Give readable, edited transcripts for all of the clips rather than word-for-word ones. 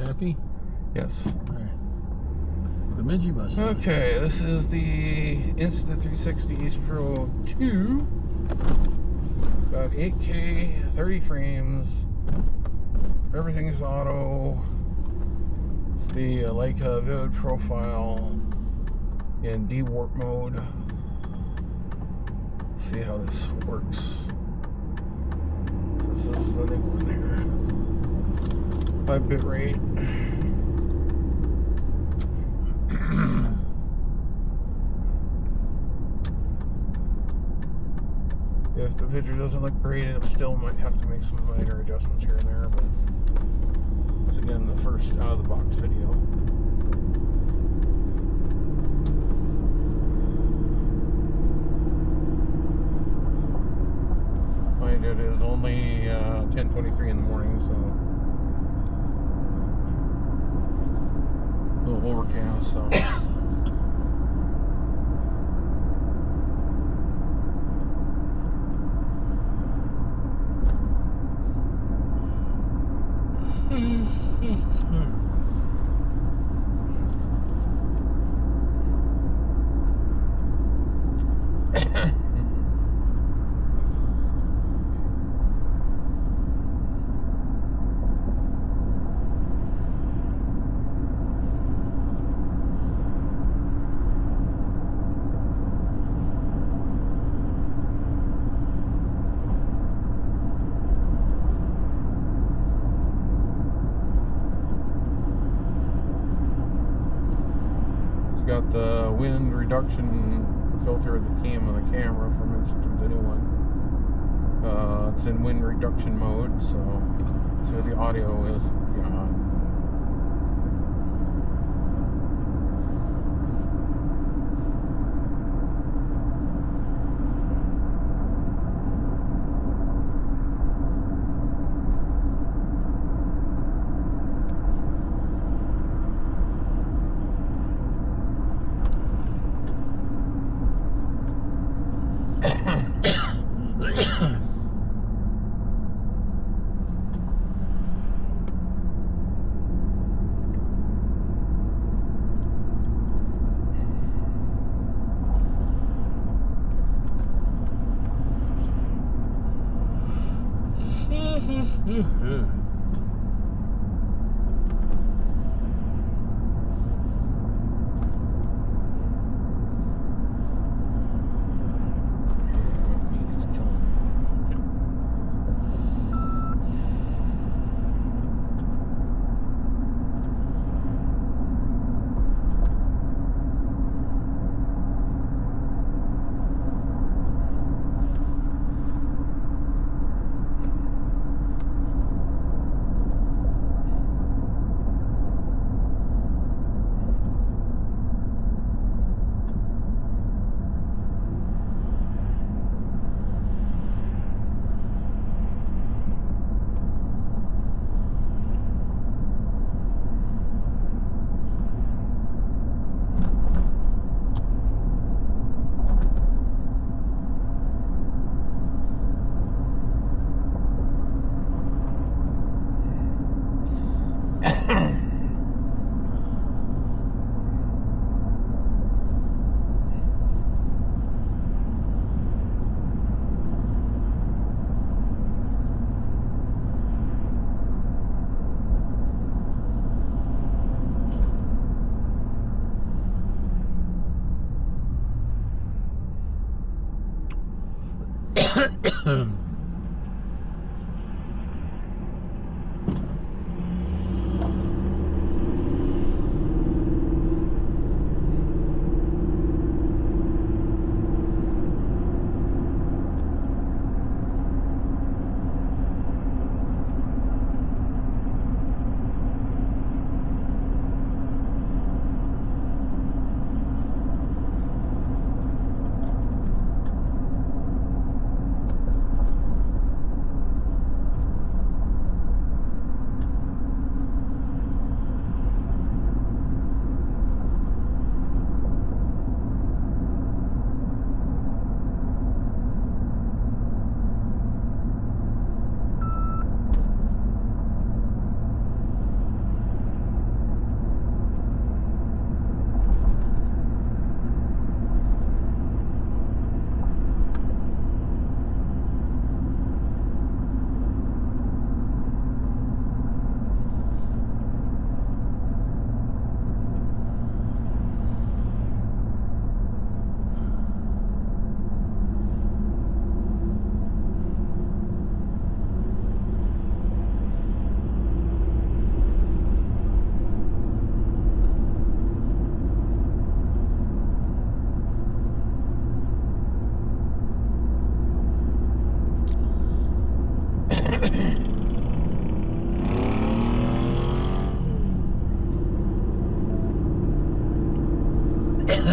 Happy? Yes. Alright. The Minji bus. Okay, this is the Insta360 Pro 2. Got 8K, 30 frames. Everything's auto. It's the Leica Vivid Profile in D-Warp mode. See how this works. This is the new one here. 5-bit rate. If the picture doesn't look great, it still might have to make some minor adjustments here and there, but it's again the first out of the box video. Mind it is only 10:23 in the morning, so a little overcast, so got the wind reduction filter that came on the camera from Insta360, the new one. It's in wind reduction mode, so the audio is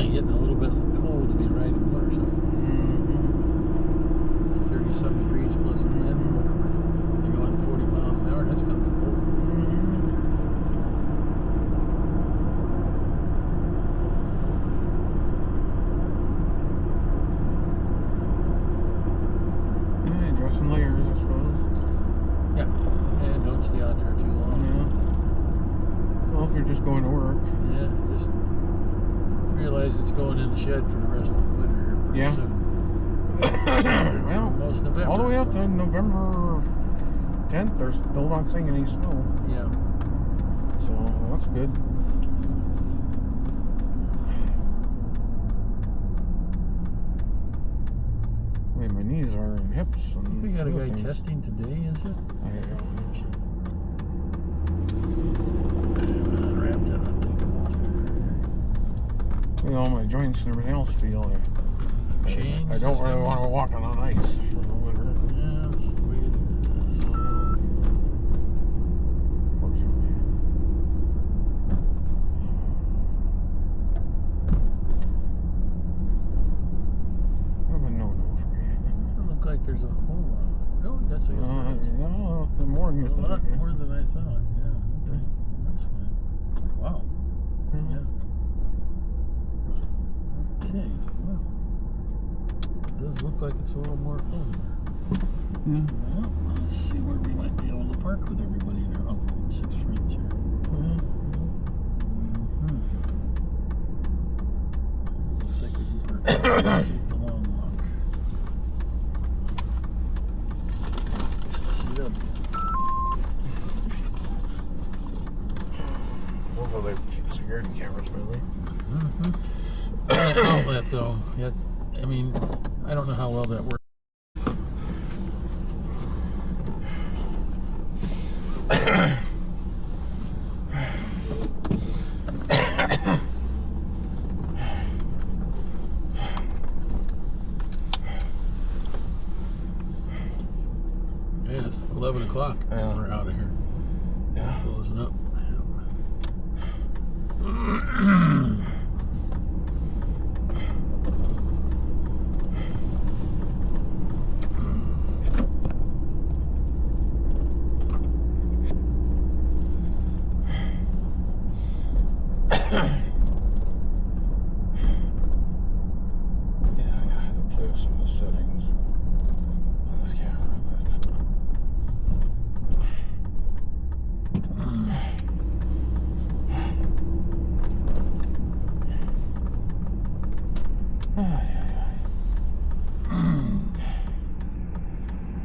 getting a little bit cold to be riding motorcycles. 30-some degrees plus wind, whatever. You're going 40 miles an hour, that's going to be cold. Yeah, dress in layers, I suppose. Yeah, and don't stay out there too long. Yeah. Well, if you're just going to work. Yeah, just realize it's going in the shed for the rest of the winter here pretty Yeah. soon. Well, Most November. all the way up to November 10th, they're still not seeing any snow. Yeah. So that's good. Wait, my knees are and hips. I think we got a other guy things. testing today, is it? I don't know. Wrapped it up. All my joints and everything else feel. I don't really want to walk on ice for the winter. Yeah, that's the way it is. Fortunately. What about no for me? Doesn't look like there's a whole lot. Oh, yes, I guess there is. Yeah, the more than you A lot think. more than I thought. Yeah, okay. That's fine. Wow. Yeah. Okay, well. It does look like it's a little more fun there. Yeah. Well, let's see where we might be able to park with everybody and our uncle and 6 friends here. Looks like we can park. Take the long walk. Just the CW. Although they keep security cameras, maybe. Outlet though. That's, I mean, I don't know how well that works. Yeah, it's 11 o'clock. Yeah. We're out of here. Yeah. Closing up. Some of the settings on this camera,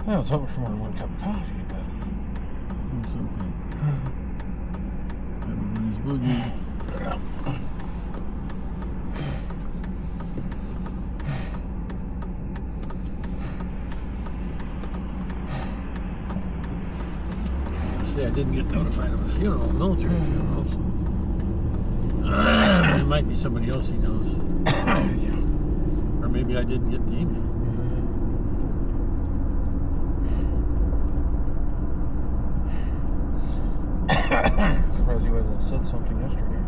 well, it's over for more than one cup of coffee, but It's okay. Everybody's boogieing. Say I didn't get notified of a funeral, a military funeral, so it might be somebody else he knows. yeah. Or maybe I didn't get the email. Surprised you hadn't said something yesterday.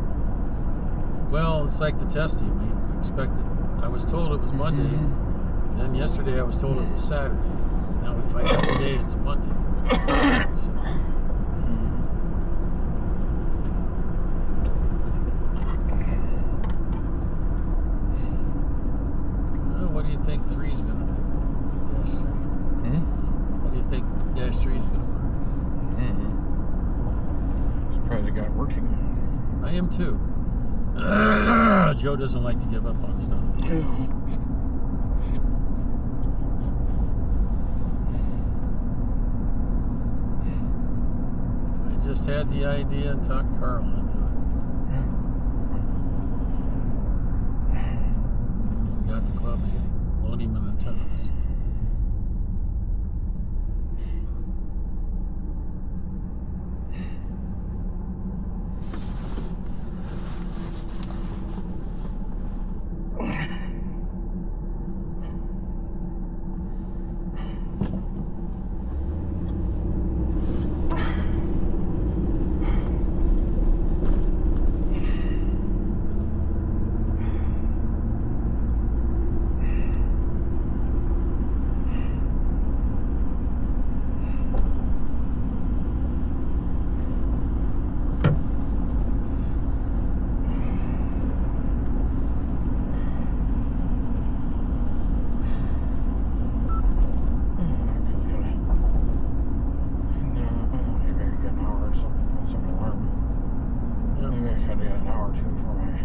Well, it's like the testing. We expected. I was told it was Monday. Then yesterday I was told it was Saturday. Now we find out today it's Monday. So, what do you think 3's going to do? Dash 3. What do you think Dash 3's going to work? Surprised you got it working. I am too. Joe doesn't like to give up on stuff. I just had the idea and talked Carl into it. Got the club to loan him an antennas. two before my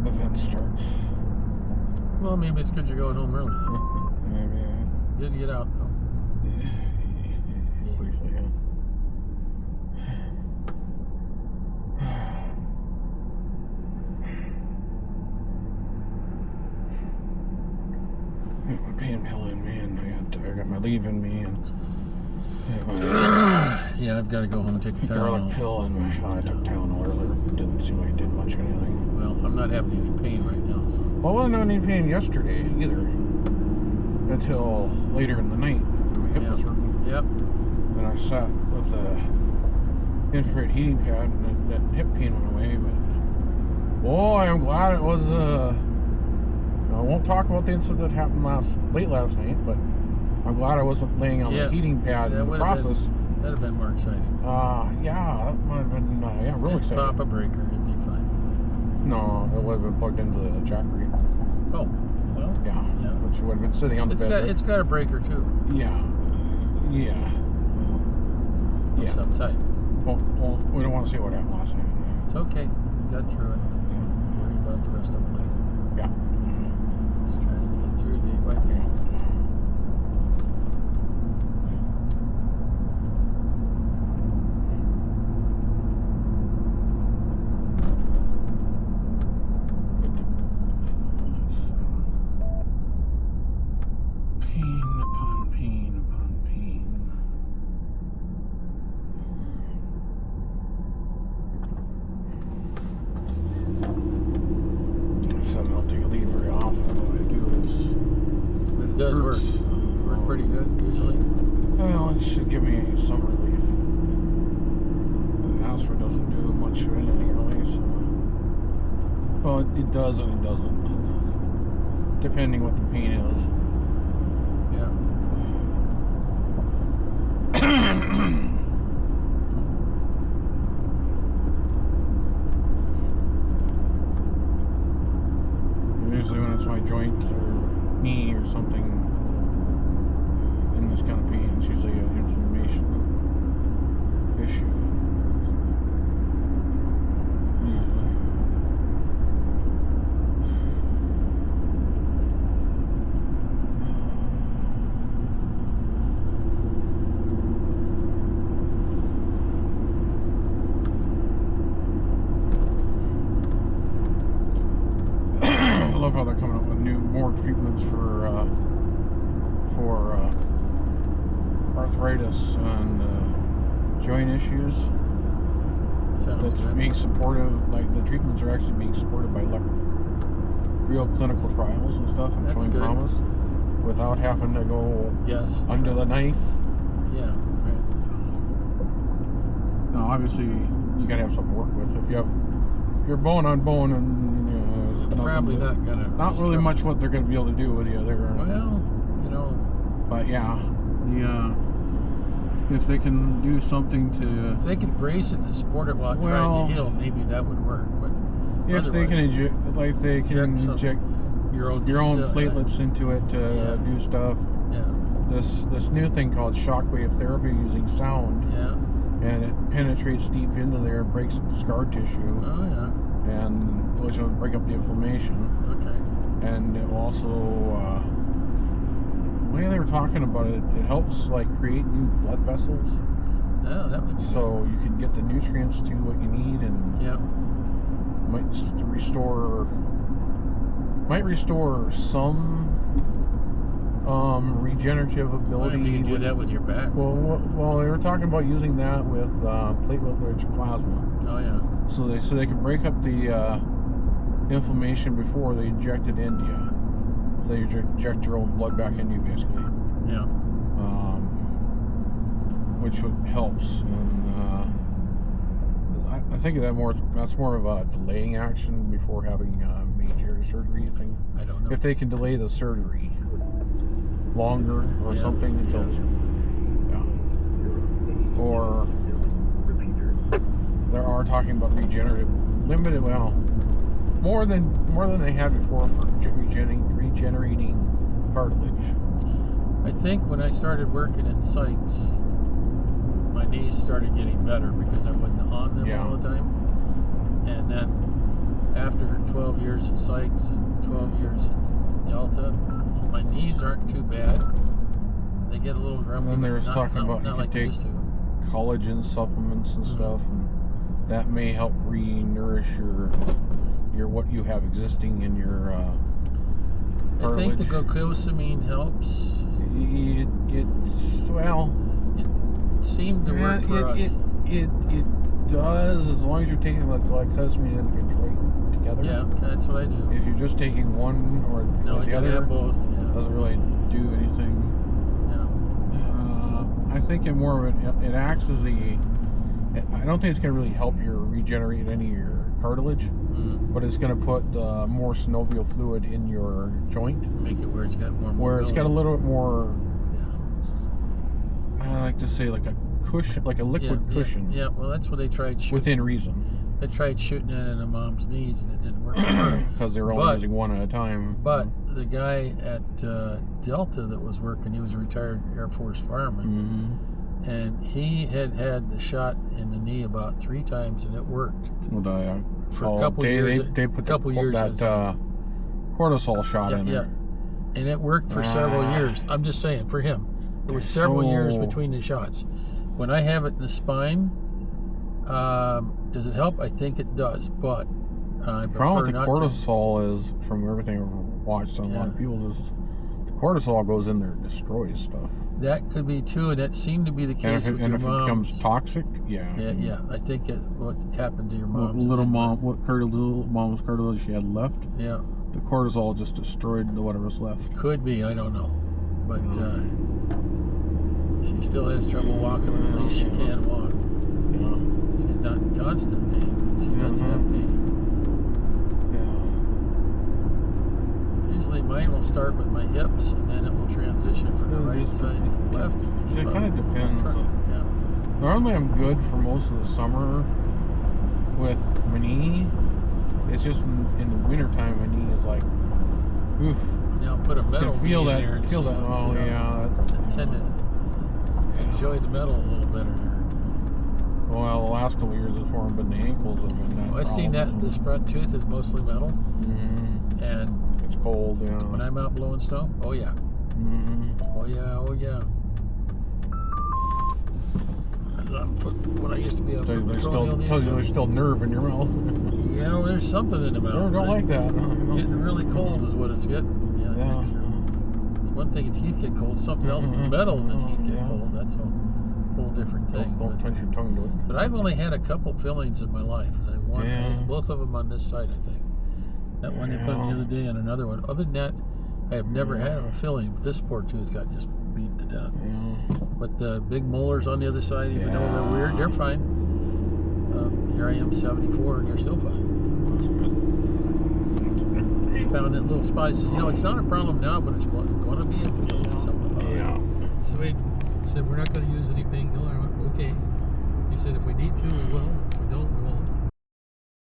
event starts. Well, maybe it's because you're going home early. Maybe. Did get out though. Yeah. Briefly, yeah. I got my pain pill in me, and I got my leave in me, and Yeah, I've got to go home and take a garlic Tylenol. pill in my. I took Tylenol earlier. Didn't seem like it did much of anything. Well, I'm not having any pain right now, so. Well, I wasn't having any pain yesterday either, until later in the night. My hip was hurting. Yep. And I sat with the infrared heating pad, and that hip pain went away. But boy, I'm glad it was. I won't talk about the incident that happened late last night, but I'm glad I wasn't laying on the heating pad in the process. That'd have been more exciting. Yeah, that might have been real exciting. Pop a breaker, it'd be fine. No, it would have been plugged into the jackery. Oh, well. Yeah, which would have been sitting on the bed. It's got a breaker too. Yeah. It's uptight. Well, we don't want to see what happened last night. It's okay. We got through it. We'll worry about the rest of it later. Yeah. Just trying to get through day by day. Pain upon pain upon pain. So I don't take a leave very often, but when I do, But it does work. Work pretty good usually. Well, it should give me some relief. The aspirin doesn't do much of anything really, so. Well, it does and it doesn't. Depending what the pain is. Yeah. Usually when it's my joint or knee or something in this kind of pain, it's usually an inflammation issue. Usually. I love how they're coming up with more treatments for arthritis and joint issues. That's good. being supported. Like the treatments are actually being supported by real clinical trials and stuff, and That's showing good. promise without having to go under the knife. Yeah. Right. Now, obviously, you gotta have something to work with. If you're bone on bone and Probably not gonna. not really much what they're gonna be able to do with you there. Well, But yeah, if they can do something to, if they can brace it and support it while trying to heal, maybe that would work. But if they can inject your own platelets into it to do stuff. Yeah. This new thing called shockwave therapy using sound. Yeah. And it penetrates deep into there, breaks up the scar tissue. Oh yeah. And which will break up the inflammation. Okay. And it will also, the way they were talking about it, it helps like create new blood vessels. Yeah, that would be so you can get the nutrients to what you need, and might restore some regenerative ability. You can do that with your back. Well, they were talking about using that with platelet-rich plasma. Oh yeah. So they could break up the inflammation before they inject it into you. So you inject your own blood back into you, basically. Yeah. Which helps, and I think that's more of a delaying action before having a major surgery thing. I don't know if they can delay the surgery longer or something until or they are talking about regenerative limited more than they had before for regenerating cartilage. I think when I started working at Sykes, my knees started getting better because I wasn't on them all the time. And then after 12 years at Sykes and 12 years at Delta, my knees aren't too bad. They get a little grumpy. And then they were talking about you not can like they take used to. collagen supplements and stuff, and that may help re-nourish your what you have existing in your I think the cartilage. glucosamine helps. It's well. It seemed to work for us. It does, as long as you're taking the glycosamine and the chondroitin together. Yeah, that's what I do. If you're just taking one or No, I the other, have both. Yeah. doesn't really do anything. Yeah. I think it acts as I don't think it's going to really help you regenerate any of your cartilage, but it's going to put more synovial fluid in your joint. Make it where it's got more. Where it's got a little bit more. I like to say like a cushion, like a liquid cushion. Yeah, well, that's what they tried shooting. Within reason. They tried shooting it in a mom's knees, and it didn't work. Because they were only using one at a time. But the guy at Delta that was working, he was a retired Air Force fireman, and he had the shot in the knee about 3 times, and it worked. Well, for a couple years. They put that cortisol shot in there. Yeah, and it worked for several years. I'm just saying, for him. There was several years between the shots. When I have it in the spine, does it help? I think it does, but I prefer not to. The problem with the cortisol is, from everything I've watched on a lot of people, is the cortisol goes in there and destroys stuff. That could be too, and that seemed to be the case with your mom. And if it becomes toxic, yeah. I think what happened to your mom. Little mom's cartilage she had left. Yeah. The cortisol just destroyed whatever's left. Could be, I don't know, but she still has trouble walking, but at least she can walk. Yeah. She's not in constant pain, but she does have pain. Yeah. Usually mine will start with my hips, and then it will transition from the right side to the left. It kind of depends. Yeah. Normally I'm good for most of the summer with my knee. It's just in the wintertime my knee is like, oof. Now put a metal feel knee that, in there and feel that. Oh yeah. I tend to enjoy the metal a little better there. Well, the last couple of years it's more been the ankles have been that. I've seen that this front tooth is mostly metal, and it's cold. Yeah. When I'm out blowing snow, oh yeah. Oh yeah. When I used to be up for there's still nerve in your mouth. Yeah, well, there's something in the mouth. Don't like that. Getting really cold is what it's getting. Yeah. It's one thing the teeth get cold. Something else is metal and the teeth get cold. That's a whole different thing. Don't touch your tongue to it. But I've only had a couple fillings in my life. Both of them on this side, I think. That one they put in the other day and another one. Other than that, I have never had a filling. But this poor tooth got just beat to death. But the big molars on the other side, even though they're weird, they're fine. Here I am, 74, and they're still fine. That's good. Just found that little spot. I said, it's not a problem now, but it's going to be if we don't do something about it. So he said, we're not going to use any painkiller. I went, okay. He said, if we need to, we will. If we don't, we